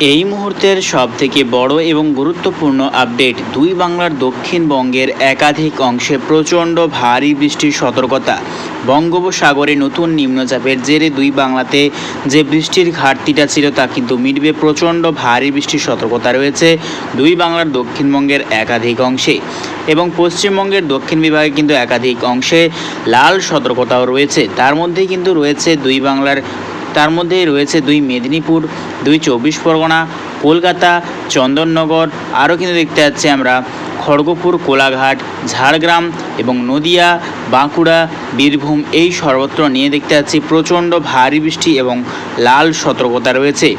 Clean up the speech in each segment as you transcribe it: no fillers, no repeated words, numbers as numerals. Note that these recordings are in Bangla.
এই মুহূর্তের সবথেকে বড় এবং গুরুত্বপূর্ণ আপডেট, দুই বাংলার দক্ষিণবঙ্গের একাধিক অংশে প্রচণ্ড ভারী বৃষ্টির সতর্কতা। বঙ্গোপসাগরে নতুন নিম্নচাপের জেরে দুই বাংলাতে যে বৃষ্টির ঘাটতিটা ছিল তা কিন্তু মিটবে। প্রচণ্ড ভারী বৃষ্টির সতর্কতা রয়েছে দুই বাংলার দক্ষিণবঙ্গের একাধিক অংশে, এবং পশ্চিমবঙ্গের দক্ষিণ বিভাগে কিন্তু একাধিক অংশে লাল সতর্কতাও রয়েছে। তার মধ্যেই রয়েছে দুই মেদিনীপুর, দুই 24 পরগনা, কলকাতা, চন্দননগর, আরও কিন্তু দেখতে পাচ্ছি আমরা খড়গপুর, কোলাঘাট, ঝাড়গ্রাম এবং নদিয়া, বাঁকুড়া, বীরভূম, এই সর্বত্র নিয়ে দেখতে পাচ্ছি প্রচণ্ড ভারী বৃষ্টি এবং লাল সতর্কতা রয়েছে।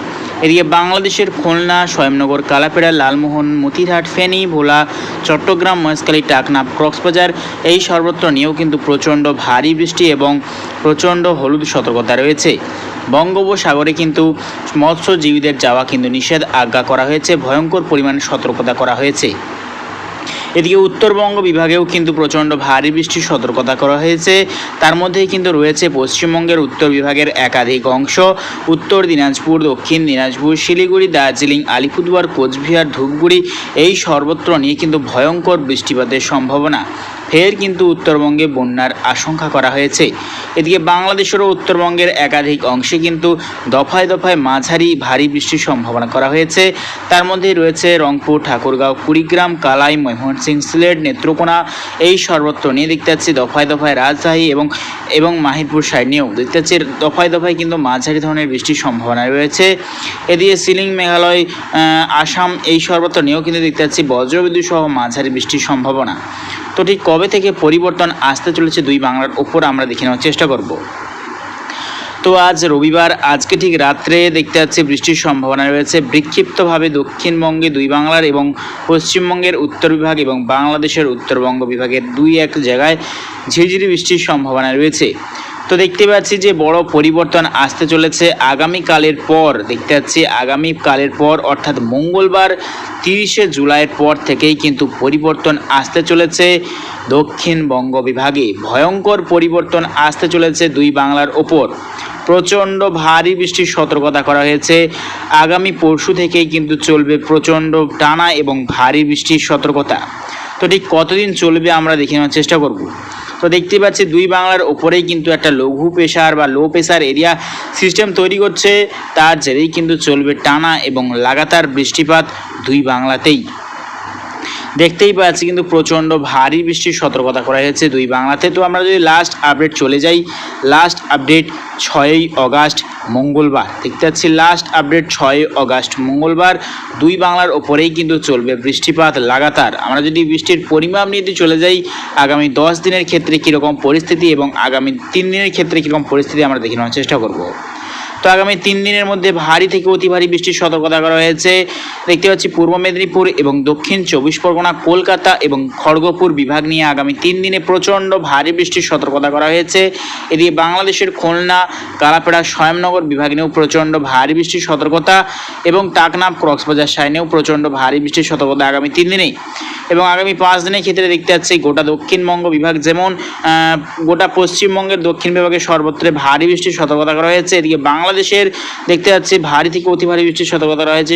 এদিকে বাংলাদেশের খুলনা, স্বয়ংনগর, কালাপেড়া, লালমোহন, মতিরহাট, ফেনী, ভোলা, চট্টগ্রাম, মহেশখালী, টাকনাফ, কক্সবাজার, এই সর্বত্র নিয়েও কিন্তু প্রচণ্ড ভারী বৃষ্টি এবং প্রচণ্ড হলুদ সতর্কতা রয়েছে। বঙ্গোপসাগরে কিন্তু মৎস্যজীবীদের যাওয়া কিন্তু নিষেধাজ্ঞা করা হয়েছে, ভয়ঙ্কর পরিমাণে সতর্কতা করা হয়েছে। এদিকে উত্তরবঙ্গ বিভাগেও কিন্তু প্রচণ্ড ভারী বৃষ্টির সতর্কতা করা হয়েছে। তার মধ্যেই কিন্তু রয়েছে পশ্চিমবঙ্গের উত্তর বিভাগের একাধিক অংশ, উত্তর দিনাজপুর, দক্ষিণ দিনাজপুর, শিলিগুড়ি, দার্জিলিং, আলিপুরদুয়ার, কোচবিহার, ধূপগুড়ি, এই সর্বত্র নিয়ে কিন্তু ভয়ঙ্কর বৃষ্টিপাতের সম্ভাবনা। ফের কিন্তু উত্তরবঙ্গে বন্যার আশঙ্কা করা হয়েছে। এদিকে বাংলাদেশেরও উত্তরবঙ্গের একাধিক অংশে কিন্তু দফায় দফায় মাঝারি ভারী বৃষ্টির সম্ভাবনা করা হয়েছে। তার মধ্যে রয়েছে রংপুর, ঠাকুরগাঁও, কুড়িগ্রাম, কালাই, ময়মনসিংহ, সিলেট, নেত্রকোনা, এই সর্বত্র নিয়ে দেখতে পাচ্ছি দফায় দফায় রাজশাহী এবং মাহিরপুর সাইড নিয়েও দেখতে পাচ্ছি দফায় দফায় কিন্তু মাঝারি ধরনের বৃষ্টির সম্ভাবনা রয়েছে। এদিকে সিলিং, মেঘালয়, আসাম, এই সর্বত্র নিয়েও কিন্তু দেখতে পাচ্ছি বজ্রবিদ্যুৎ সহ মাঝারি বৃষ্টির সম্ভাবনা। তো ঠিক কবে থেকে পরিবর্তন আসতে চলেছে দুই বাংলার ওপর আমরা দেখে নেওয়ার চেষ্টা করব। তো আজ রবিবার, আজকে ঠিক রাত্রে দেখতে পাচ্ছি বৃষ্টির সম্ভাবনা রয়েছে বিক্ষিপ্তভাবে দক্ষিণবঙ্গে দুই বাংলার এবং পশ্চিমবঙ্গের উত্তর বিভাগ এবং বাংলাদেশের উত্তরবঙ্গ বিভাগের দুই এক জায়গায় ঝিরিঝিরি বৃষ্টির সম্ভাবনা রয়েছে। তো দেখতে পাচ্ছি যে বড় পরিবর্তন আসতে চলেছে আগামীকালের পর অর্থাৎ মঙ্গলবার 30শে জুলাইয়ের পর থেকেই কিন্তু পরিবর্তন আসতে চলেছে দক্ষিণবঙ্গ বিভাগে। ভয়ঙ্কর পরিবর্তন আসতে চলেছে দুই বাংলার ওপর। প্রচণ্ড ভারী বৃষ্টির সতর্কতা করা হয়েছে। আগামী পরশু থেকেই কিন্তু চলবে প্রচণ্ড টানা এবং ভারী বৃষ্টির সতর্কতা। তো ঠিক কতদিন চলবে আমরা দেখে নেওয়ার চেষ্টা করব। তো দেখতে পাচ্ছি দুই বাংলার ওপরেই কিন্তু একটা লঘু প্রেশার বা লো প্রেশার এরিয়া সিস্টেম তৈরি করছে, তার জেরেই কিন্তু চলবে টানা এবং লাগাতার বৃষ্টিপাত দুই বাংলাতেই। দেখতেই পাচ্ছি কিন্তু প্রচণ্ড ভারী বৃষ্টির সতর্কতা করা হয়েছে দুই বাংলাতে। তো আমরা যদি লাস্ট আপডেট চলে যাই, লাস্ট আপডেট 6ই অগাস্ট মঙ্গলবার, দেখতে পাচ্ছি লাস্ট আপডেট 6ই অগাস্ট মঙ্গলবার দুই বাংলার ওপরেই কিন্তু চলবে বৃষ্টিপাত লাগাতার। আমরা যদি বৃষ্টির পরিমাপ নিয়ে চলে যাই, আগামী 10 দিনের ক্ষেত্রে কীরকম পরিস্থিতি এবং আগামী 3 দিনের ক্ষেত্রে কীরকম পরিস্থিতি আমরা দেখে নেওয়ার চেষ্টা করব। তো আগামী 3 দিনের মধ্যে ভারী থেকে অতি ভারী বৃষ্টির সতর্কতা করা হয়েছে। দেখতে পাচ্ছি পূর্ব মেদিনীপুর এবং দক্ষিণ 24 পরগনা, কলকাতা এবং খড়গপুর বিভাগ নিয়ে আগামী 3 দিনে প্রচণ্ড ভারী বৃষ্টির সতর্কতা করা হয়েছে। এদিকে বাংলাদেশের খুলনা, কালাপেড়া, স্বয়ংনগর বিভাগ নিয়েও প্রচণ্ড ভারী বৃষ্টির সতর্কতা, এবং টাকনাফ, কক্সবাজার সাইনেও প্রচণ্ড ভারী বৃষ্টির সতর্কতা আগামী 3 দিনেই। এবং আগামী 5 দিনের ক্ষেত্রে দেখতে পাচ্ছি গোটা দক্ষিণবঙ্গ বিভাগ যেমন গোটা পশ্চিমবঙ্গের দক্ষিণ বিভাগে সর্বত্র ভারী বৃষ্টির সতর্কতা করা হয়েছে। এদিকে বাংলাদেশের দেখতে পাচ্ছি ভারী থেকে অতি ভারী বৃষ্টির সতর্কতা রয়েছে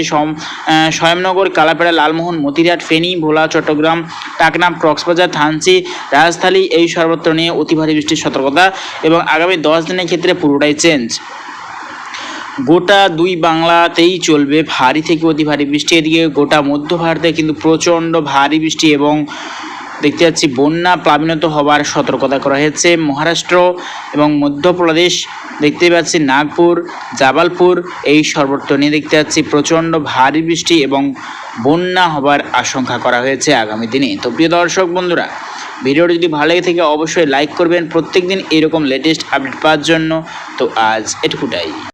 স্বয়ংনগর, কালাপেড়া, লালমোহন, মতিরহাট, ফেনী, ভোলা, চট্টগ্রাম, টাকনাফ, কক্সবাজার, থানচি, রাজশাহী, এই সর্বত্র নিয়ে অতি ভারী বৃষ্টির সতর্কতা। এবং আগামী 10 দিনের ক্ষেত্রে পুরোটাই চেঞ্জ, গোটা দুই বাংলাতেই চলবে ভারী থেকে অতি ভারী বৃষ্টি। এদিকে গোটা মধ্য ভারতে কিন্তু প্রচণ্ড ভারী বৃষ্টি এবং দেখতে পাচ্ছি বন্যা প্লাবিত হওয়ার সতর্কতা করা হয়েছে। মহারাষ্ট্র এবং মধ্যপ্রদেশ, দেখতে পাচ্ছি নাগপুর, জাবালপুর, এই সর্বত্র নিয়ে দেখতে পাচ্ছি প্রচণ্ড ভারী বৃষ্টি এবং বন্যা হবার আশঙ্কা করা হয়েছে আগামী দিনে। তো প্রিয় দর্শক বন্ধুরা, ভিডিওটি যদি ভালো লাগে থাকে অবশ্যই লাইক করবেন প্রত্যেক দিন এরকম লেটেস্ট আপডেট পাওয়ার জন্য। তো আজ এটুকুটাই।